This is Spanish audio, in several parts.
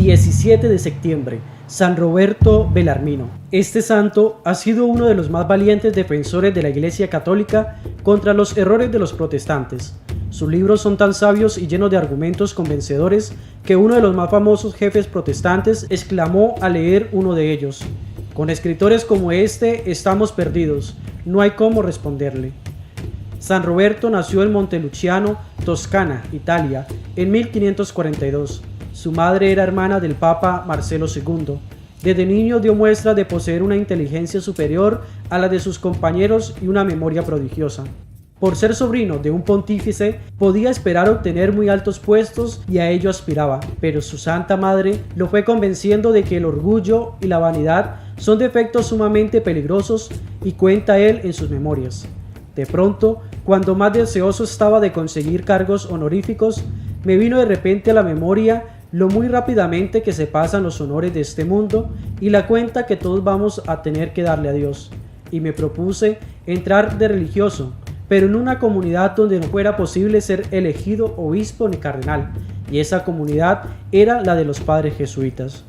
17 de septiembre, San Roberto Belarmino. Este santo ha sido uno de los más valientes defensores de la Iglesia Católica contra los errores de los protestantes. Sus libros son tan sabios y llenos de argumentos convencedores que uno de los más famosos jefes protestantes exclamó al leer uno de ellos: «Con escritores como este estamos perdidos, no hay cómo responderle». San Roberto nació en Monteluciano, Toscana, Italia, en 1542. Su madre era hermana del Papa Marcelo II. Desde niño dio muestra de poseer una inteligencia superior a la de sus compañeros y una memoria prodigiosa. Por ser sobrino de un pontífice, podía esperar obtener muy altos puestos y a ello aspiraba, pero su santa madre lo fue convenciendo de que el orgullo y la vanidad son defectos sumamente peligrosos, y cuenta él en sus memorias: «De pronto, cuando más deseoso estaba de conseguir cargos honoríficos, me vino de repente a la memoria lo muy rápidamente que se pasan los honores de este mundo y la cuenta que todos vamos a tener que darle a Dios, y me propuse entrar de religioso, pero en una comunidad donde no fuera posible ser elegido obispo ni cardenal, y esa comunidad era la de los padres jesuitas».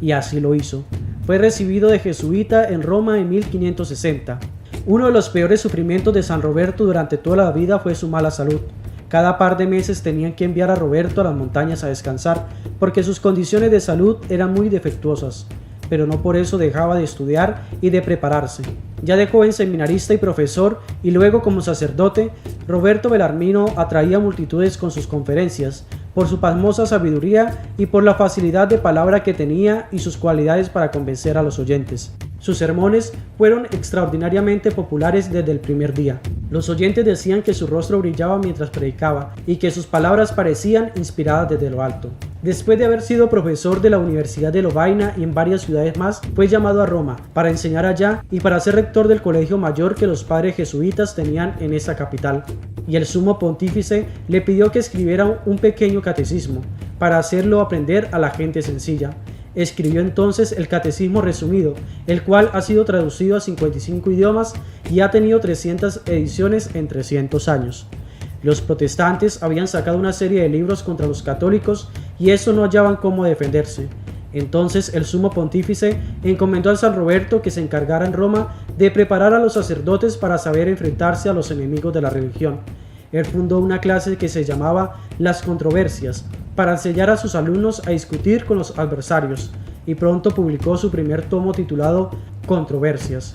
Y así lo hizo. Fue recibido de jesuita en Roma en 1560. Uno de los peores sufrimientos de San Roberto durante toda la vida fue su mala salud. Cada par de meses tenían que enviar a Roberto a las montañas a descansar, porque sus condiciones de salud eran muy defectuosas, pero no por eso dejaba de estudiar y de prepararse. Ya de joven seminarista y profesor, y luego como sacerdote, Roberto Belarmino atraía multitudes con sus conferencias, por su pasmosa sabiduría y por la facilidad de palabra que tenía y sus cualidades para convencer a los oyentes. Sus sermones fueron extraordinariamente populares desde el primer día. Los oyentes decían que su rostro brillaba mientras predicaba y que sus palabras parecían inspiradas desde lo alto. Después de haber sido profesor de la Universidad de Lovaina y en varias ciudades más, fue llamado a Roma para enseñar allá y para ser rector del colegio mayor que los padres jesuitas tenían en esa capital. Y el sumo pontífice le pidió que escribiera un pequeño catecismo para hacerlo aprender a la gente sencilla. Escribió entonces el Catecismo Resumido, el cual ha sido traducido a 55 idiomas y ha tenido 300 ediciones en 300 años. Los protestantes habían sacado una serie de libros contra los católicos y eso no hallaban cómo defenderse. Entonces el sumo pontífice encomendó a San Roberto que se encargara en Roma de preparar a los sacerdotes para saber enfrentarse a los enemigos de la religión. Él fundó una clase que se llamaba Las Controversias, para enseñar a sus alumnos a discutir con los adversarios, y pronto publicó su primer tomo titulado Controversias.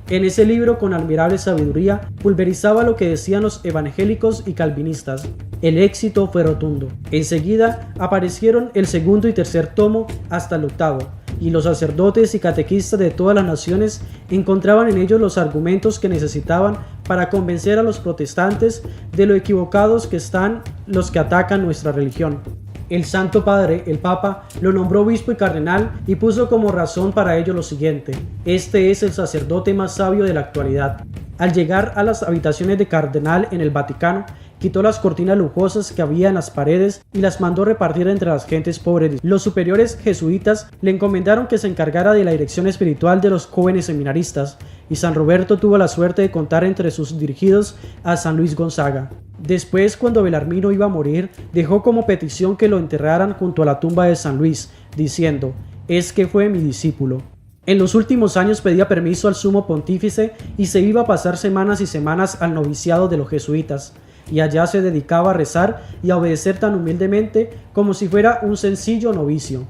En ese libro, con admirable sabiduría, pulverizaba lo que decían los evangélicos y calvinistas. El éxito fue rotundo. Enseguida aparecieron el segundo y tercer tomo hasta el octavo, y los sacerdotes y catequistas de todas las naciones encontraban en ellos los argumentos que necesitaban para convencer a los protestantes de lo equivocados que están los que atacan nuestra religión. El Santo Padre, el Papa, lo nombró obispo y cardenal y puso como razón para ello lo siguiente: este es el sacerdote más sabio de la actualidad. Al llegar a las habitaciones de cardenal en el Vaticano, quitó las cortinas lujosas que había en las paredes y las mandó repartir entre las gentes pobres. Los superiores jesuitas le encomendaron que se encargara de la dirección espiritual de los jóvenes seminaristas, y San Roberto tuvo la suerte de contar entre sus dirigidos a San Luis Gonzaga. Después, cuando Belarmino iba a morir, dejó como petición que lo enterraran junto a la tumba de San Luis, diciendo: «Es que fue mi discípulo». En los últimos años pedía permiso al sumo pontífice y se iba a pasar semanas y semanas al noviciado de los jesuitas, y allá se dedicaba a rezar y a obedecer tan humildemente como si fuera un sencillo novicio.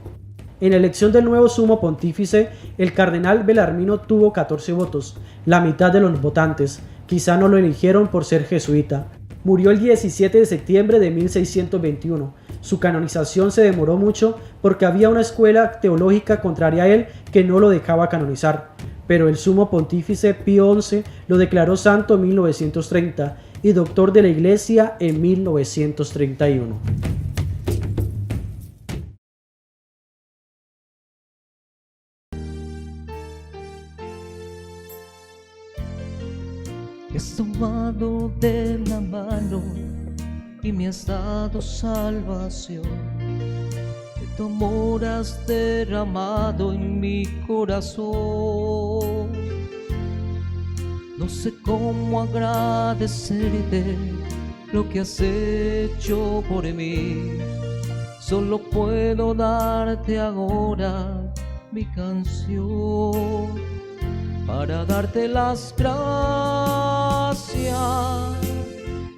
En la elección del nuevo sumo pontífice, el cardenal Belarmino tuvo 14 votos, la mitad de los votantes. Quizá no lo eligieron por ser jesuita. Murió el 17 de septiembre de 1621. Su canonización se demoró mucho porque había una escuela teológica contraria a él que no lo dejaba canonizar, pero el sumo pontífice Pío XI lo declaró santo en 1930 y doctor de la Iglesia en 1931. Me has tomado de la mano y me has dado salvación. De tu amor has derramado en mi corazón. No sé cómo agradecerte lo que has hecho por mí. solo puedo darte ahora mi canción para darte las gracias.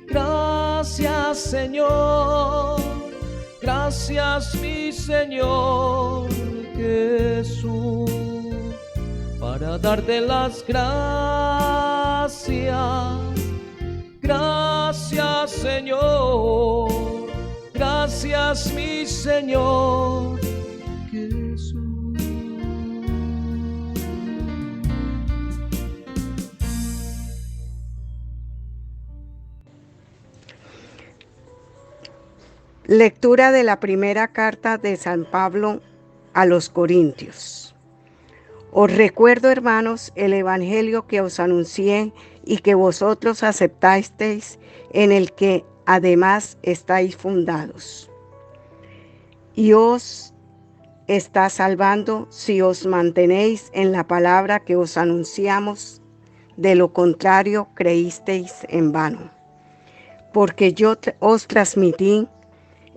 Gracias, Señor, gracias, mi Señor Jesús, para darte las gracias. Gracias, Señor, gracias, mi Señor Jesús. Lectura de la primera carta de San Pablo a los Corintios. Os recuerdo, hermanos, el evangelio que os anuncié y que vosotros aceptasteis, en el que además estáis fundados. Y os está salvando si os mantenéis en la palabra que os anunciamos. De lo contrario, creísteis en vano. Porque yo os transmití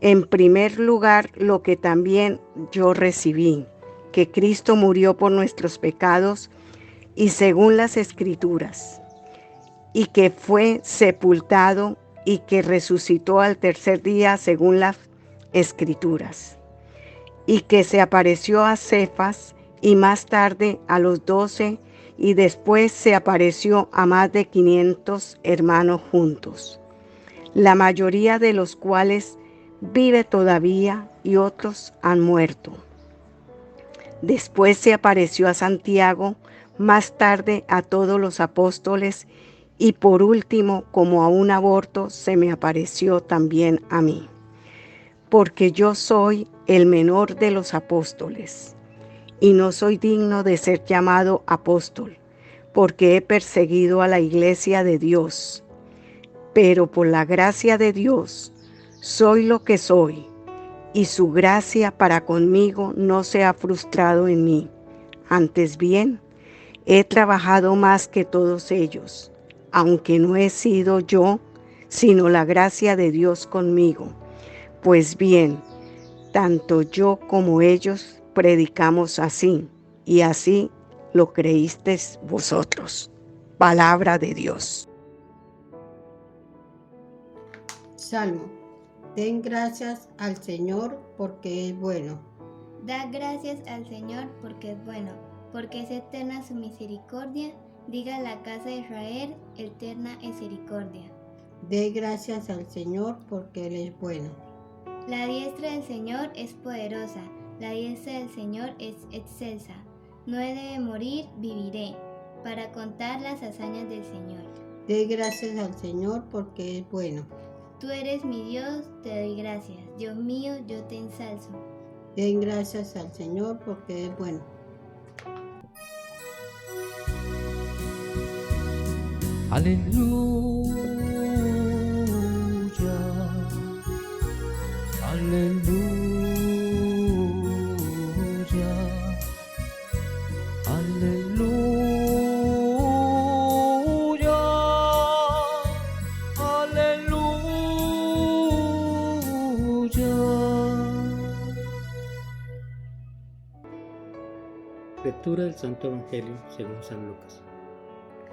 en primer lugar lo que también yo recibí, que Cristo murió por nuestros pecados y según las Escrituras, y que fue sepultado y que resucitó al tercer día según las Escrituras, y que se apareció a Cefas y más tarde a los 12, y después se apareció a más de 500 hermanos juntos, la mayoría de los cuales vive todavía y otros han muerto. Después se apareció a Santiago, más tarde a todos los apóstoles y por último, como a un aborto, se me apareció también a mí. Porque yo soy el menor de los apóstoles y no soy digno de ser llamado apóstol, porque he perseguido a la iglesia de Dios. Pero por la gracia de Dios soy lo que soy, y su gracia para conmigo no se ha frustrado en mí. Antes bien, he trabajado más que todos ellos, aunque no he sido yo, sino la gracia de Dios conmigo. Pues bien, tanto yo como ellos predicamos así, y así lo creísteis vosotros. Palabra de Dios. Salmo. Den gracias al Señor porque es bueno. Da gracias al Señor porque es bueno, porque es eterna su misericordia. Diga la casa de Israel, eterna misericordia. Den gracias al Señor porque Él es bueno. La diestra del Señor es poderosa, la diestra del Señor es excelsa. No he de morir, viviré, para contar las hazañas del Señor. Den gracias al Señor porque es bueno. Tú eres mi Dios, te doy gracias. Dios mío, yo te ensalzo. Den gracias al Señor porque es bueno. Aleluya, aleluya, aleluya, aleluya. Lectura del Santo Evangelio según San Lucas.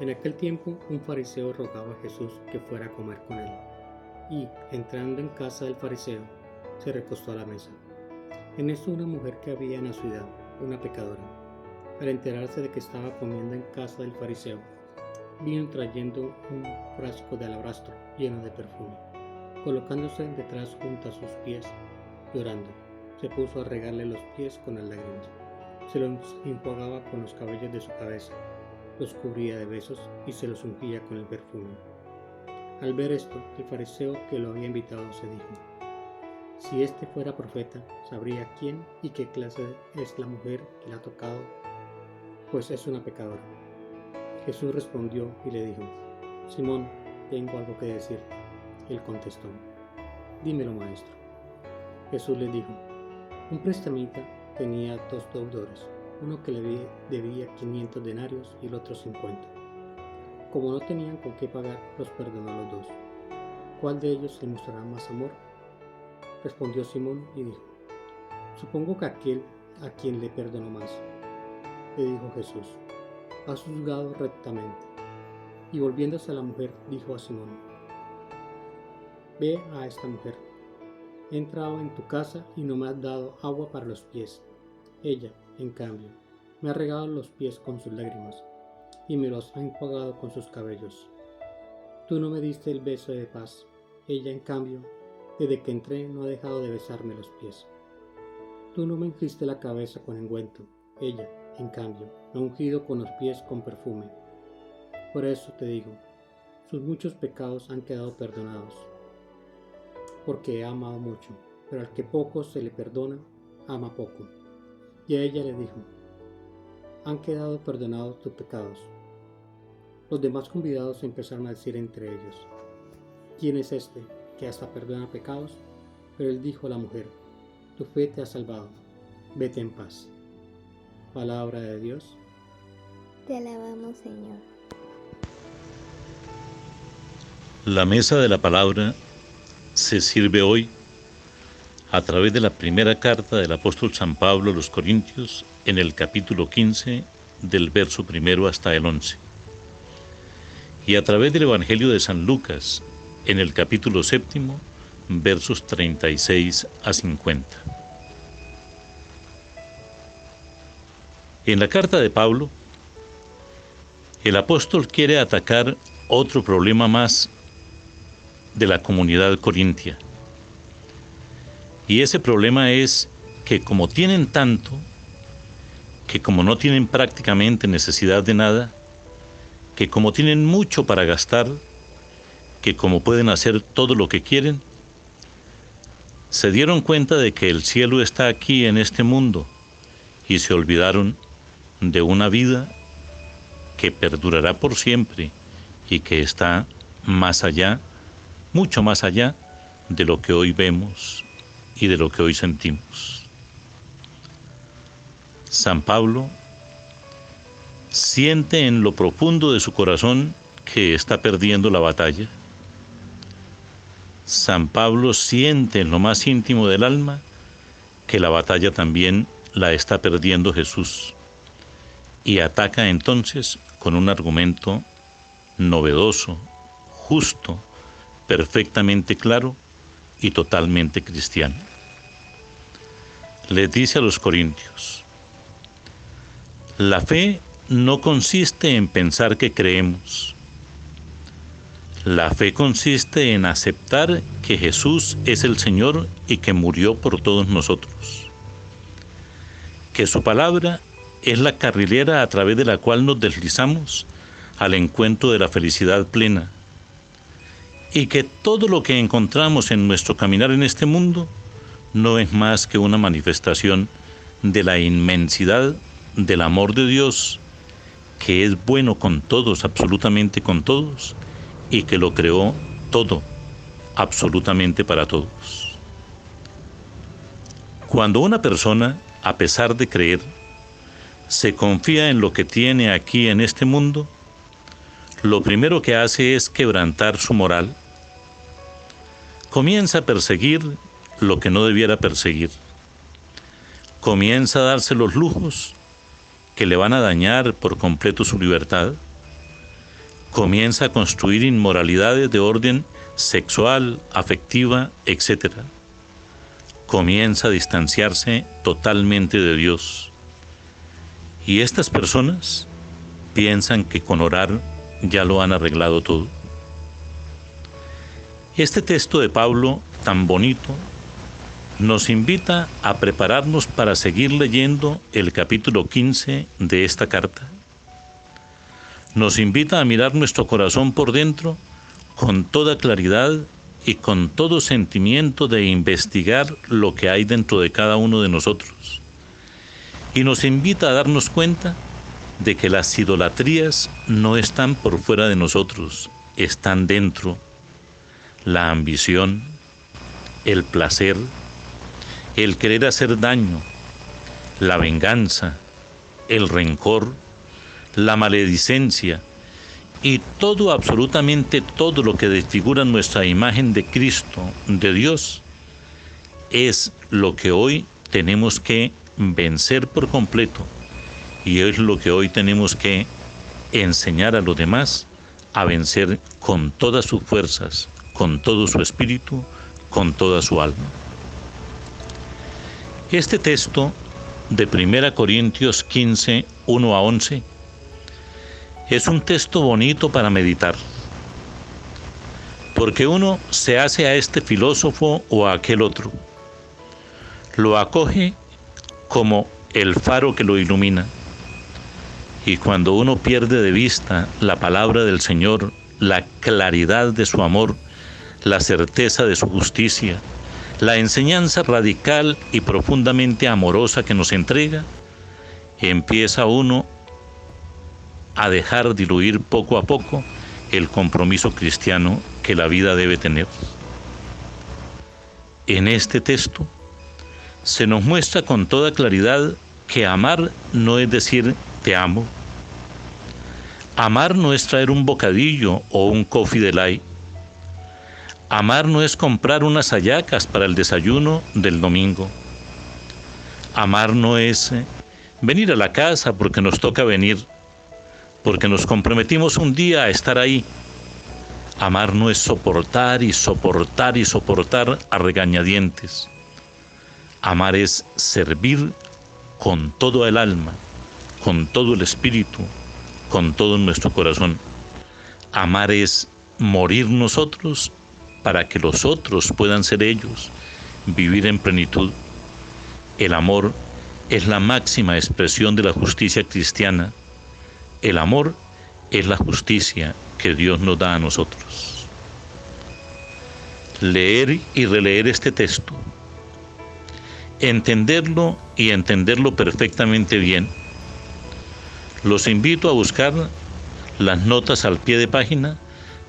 En aquel tiempo un fariseo rogaba a Jesús que fuera a comer con él, y, entrando en casa del fariseo, se recostó a la mesa. En esto una mujer que había en la ciudad, una pecadora, al enterarse de que estaba comiendo en casa del fariseo, vino trayendo un frasco de alabastro lleno de perfume. Colocándose detrás junto a sus pies, llorando, se puso a regarle los pies con las lágrimas. Se los enjuagaba con los cabellos de su cabeza, los cubría de besos y se los ungía con el perfume. Al ver esto, el fariseo que lo había invitado se dijo: si este fuera profeta, sabría quién y qué clase es la mujer que le ha tocado, pues es una pecadora. Jesús respondió y le dijo: Simón, tengo algo que decirte. Él contestó: dímelo, maestro. Jesús le dijo: un prestamita tenía 2 deudores, uno que le debía 500 denarios y el otro 50. Como no tenían con qué pagar, los perdonó a los 2. ¿Cuál de ellos le mostrará más amor? Respondió Simón y dijo: Supongo que aquel a quien le perdonó más, le dijo Jesús, ha juzgado rectamente. Y volviéndose a la mujer, dijo a Simón, ve a esta mujer. He entrado en tu casa y no me has dado agua para los pies. Ella, en cambio, me ha regado los pies con sus lágrimas y me los ha enjuagado con sus cabellos. Tú no me diste el beso de paz. Ella, en cambio, desde que entré no ha dejado de besarme los pies. Tú no me ungiste la cabeza con ungüento. Ella, en cambio, me ha ungido con los pies con perfume. Por eso te digo, sus muchos pecados han quedado perdonados, porque he amado mucho, pero al que poco se le perdona, ama poco. Y a ella le dijo, han quedado perdonados tus pecados. Los demás convidados empezaron a decir entre ellos, ¿quién es este que hasta perdona pecados? Pero él dijo a la mujer, tu fe te ha salvado, vete en paz. Palabra de Dios. Te alabamos, Señor. La mesa de la palabra se sirve hoy a través de la primera carta del apóstol San Pablo a los Corintios en el capítulo 15 del verso 1 hasta el 11 y a través del Evangelio de San Lucas en el capítulo 7 versos 36 a 50. En la carta de Pablo, el apóstol quiere atacar otro problema más de la comunidad corintia. Y ese problema es que como tienen tanto, que como no tienen prácticamente necesidad de nada, que como tienen mucho para gastar, que como pueden hacer todo lo que quieren, se dieron cuenta de que el cielo está aquí en este mundo y se olvidaron de una vida que perdurará por siempre y que está más allá, mucho más allá de lo que hoy vemos y de lo que hoy sentimos. San Pablo siente en lo profundo de su corazón que está perdiendo la batalla. San Pablo siente en lo más íntimo del alma que la batalla también la está perdiendo Jesús y ataca entonces con un argumento novedoso, justo, perfectamente claro y totalmente cristiano. Les dice a los corintios, la fe no consiste en pensar que creemos. La fe consiste en aceptar que Jesús es el Señor y que murió por todos nosotros. Que su palabra es la carrilera a través de la cual nos deslizamos al encuentro de la felicidad plena. Y que todo lo que encontramos en nuestro caminar en este mundo no es más que una manifestación de la inmensidad del amor de Dios, que es bueno con todos, absolutamente con todos, y que lo creó todo, absolutamente para todos. Cuando una persona, a pesar de creer, se confía en lo que tiene aquí en este mundo, lo primero que hace es quebrantar su moral. Comienza a perseguir lo que no debiera perseguir. Comienza a darse los lujos que le van a dañar por completo su libertad. Comienza a construir inmoralidades de orden sexual, afectiva, etc. Comienza a distanciarse totalmente de Dios. Y estas personas piensan que con orar ya lo han arreglado todo. Este texto de Pablo, tan bonito, nos invita a prepararnos para seguir leyendo el capítulo 15 de esta carta. Nos invita a mirar nuestro corazón por dentro con toda claridad y con todo sentimiento de investigar lo que hay dentro de cada uno de nosotros. Y nos invita a darnos cuenta de que las idolatrías no están por fuera de nosotros, están dentro. La ambición, el placer, el querer hacer daño, la venganza, el rencor, la maledicencia y todo, absolutamente todo lo que desfigura nuestra imagen de Cristo, de Dios, es lo que hoy tenemos que vencer por completo, y es lo que hoy tenemos que enseñar a los demás a vencer con todas sus fuerzas, con todo su espíritu, con toda su alma. Este texto de 1 Corintios 15, 1 a 11, es un texto bonito para meditar, porque uno se hace a este filósofo o a aquel otro, lo acoge como el faro que lo ilumina, y cuando uno pierde de vista la palabra del Señor, la claridad de su amor, la certeza de su justicia, la enseñanza radical y profundamente amorosa que nos entrega, empieza uno a dejar diluir poco a poco el compromiso cristiano que la vida debe tener. En este texto se nos muestra con toda claridad que amar no es decir te amo. Amar no es traer un bocadillo o un coffee de light. Amar no es comprar unas hallacas para el desayuno del domingo. Amar no es venir a la casa porque nos toca venir, porque nos comprometimos un día a estar ahí. Amar no es soportar y soportar y soportar a regañadientes. Amar es servir con todo el alma, con todo el espíritu, con todo nuestro corazón. Amar es morir nosotros para que los otros puedan ser ellos, vivir en plenitud. El amor es la máxima expresión de la justicia cristiana. El amor es la justicia que Dios nos da a nosotros. Leer y releer este texto, entenderlo y entenderlo perfectamente bien. Los invito a buscar las notas al pie de página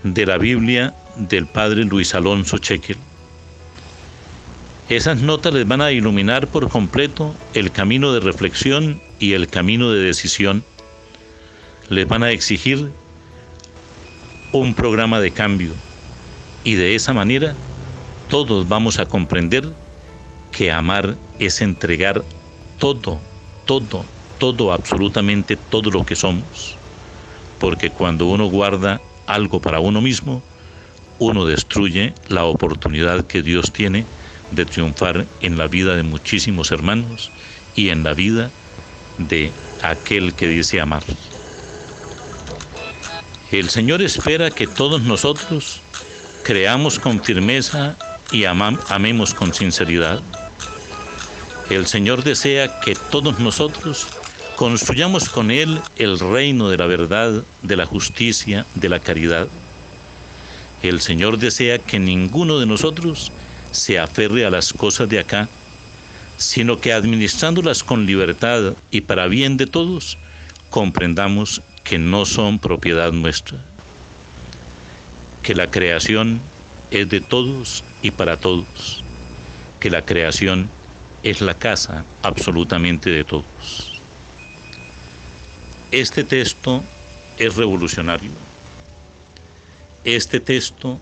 de la Biblia del Padre Luis Alonso Chequel. Esas notas les van a iluminar por completo el camino de reflexión y el camino de decisión. Les van a exigir un programa de cambio, y de esa manera todos vamos a comprender que amar es entregar todo, absolutamente todo lo que somos, porque cuando uno guarda algo para uno mismo, uno destruye la oportunidad que Dios tiene de triunfar en la vida de muchísimos hermanos y en la vida de aquel que dice amar. El Señor espera que todos nosotros creamos con firmeza y amemos con sinceridad. El Señor desea que todos nosotros construyamos con Él el reino de la verdad, de la justicia, de la caridad. El Señor desea que ninguno de nosotros se aferre a las cosas de acá, sino que administrándolas con libertad y para bien de todos, comprendamos que no son propiedad nuestra, que la creación es de todos y para todos, que la creación es la casa absolutamente de todos. Este texto es revolucionario. Este texto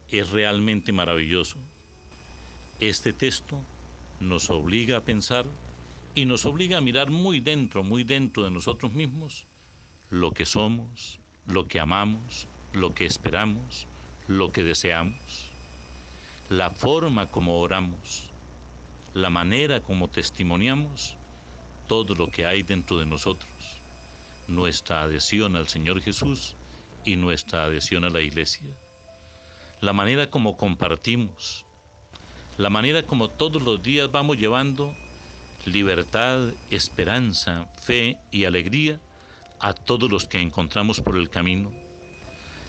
es realmente maravilloso. Este texto nos obliga a pensar y nos obliga a mirar muy dentro de nosotros mismos lo que somos, lo que amamos, lo que esperamos, lo que deseamos, la forma como oramos, la manera como testimoniamos todo lo que hay dentro de nosotros, nuestra adhesión al Señor Jesús y nuestra adhesión a la Iglesia, la manera como compartimos, la manera como todos los días vamos llevando libertad, esperanza, fe y alegría a todos los que encontramos por el camino,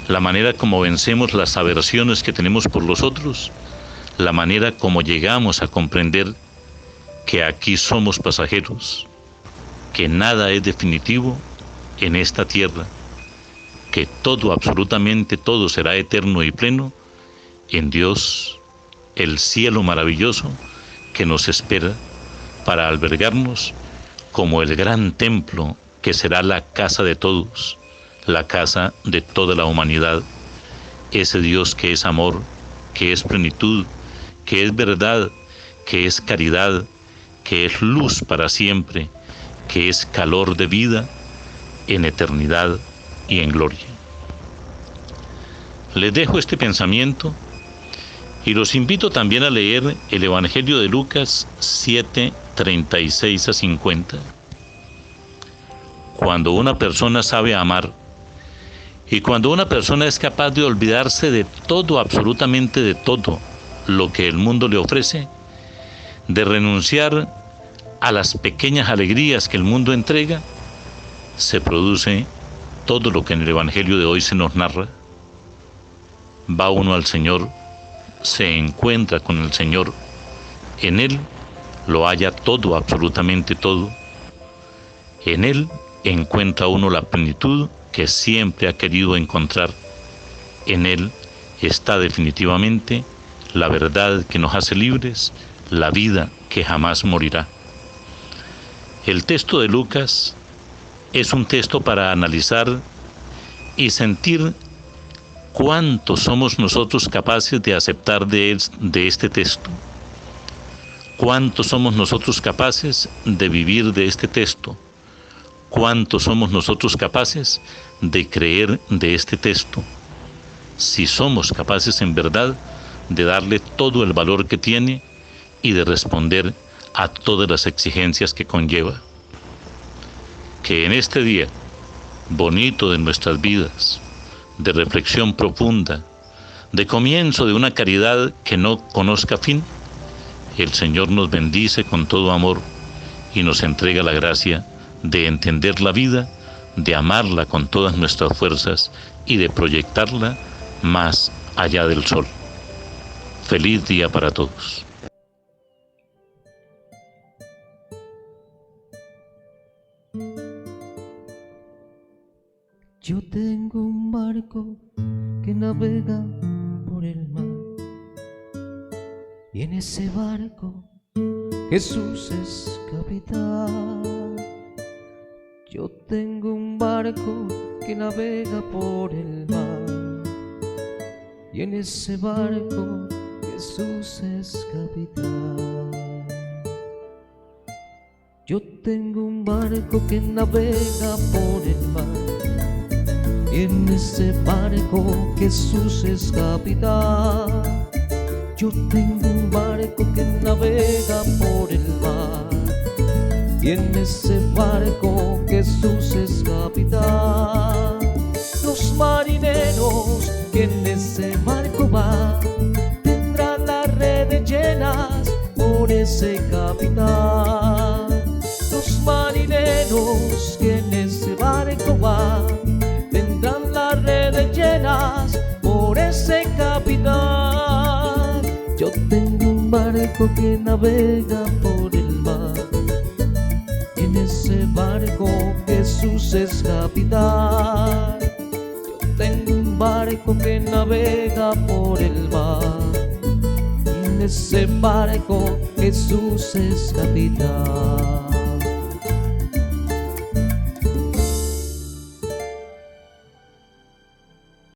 la manera como vencemos las aversiones que tenemos por los otros, la manera como llegamos a comprender que aquí somos pasajeros, que nada es definitivo en esta tierra, que todo, absolutamente todo será eterno y pleno en Dios, el cielo maravilloso que nos espera para albergarnos como el gran templo que será la casa de todos, la casa de toda la humanidad, ese Dios que es amor, que es plenitud, que es verdad, que es caridad, que es luz para siempre, que es calor de vida en eternidad y en gloria. Les dejo este pensamiento y los invito también a leer el Evangelio de Lucas 7, 36 a 50. Cuando una persona sabe amar y cuando una persona es capaz de olvidarse de todo, absolutamente de todo lo que el mundo le ofrece, de renunciar a las pequeñas alegrías que el mundo entrega, se produce todo lo que en el Evangelio de hoy se nos narra. Va uno al Señor, se encuentra con el Señor, en Él lo halla todo, absolutamente todo. En Él encuentra uno la plenitud que siempre ha querido encontrar. En Él está definitivamente la verdad que nos hace libres, la vida que jamás morirá. El texto de Lucas es un texto para analizar y sentir cuánto somos nosotros capaces de aceptar de este texto, cuánto somos nosotros capaces de vivir de este texto, cuánto somos nosotros capaces de creer de este texto, si somos capaces en verdad de darle todo el valor que tiene y de responder a todas las exigencias que conlleva. Que en este día bonito de nuestras vidas, de reflexión profunda, de comienzo de una caridad que no conozca fin, el Señor nos bendice con todo amor y nos entrega la gracia de entender la vida, de amarla con todas nuestras fuerzas y de proyectarla más allá del sol. Feliz día para todos. Yo tengo un barco que navega por el mar, y en ese barco Jesús es capitán. Yo tengo un barco que navega por el mar, y en ese barco Jesús es capitán. Yo tengo un barco que navega por el mar, y en ese barco Jesús es capitán. Yo tengo un barco que navega por el mar, y en ese barco Jesús es capitán. Los marineros que en ese barco van tendrán las redes llenas por ese capitán. Los marineros que en ese barco van tendrán las redes llenas por ese capitán. Yo tengo un barco que navega por el mar, y en ese barco Jesús es capitán. Yo tengo un barco que navega por el mar, y en ese barco Jesús es capitán.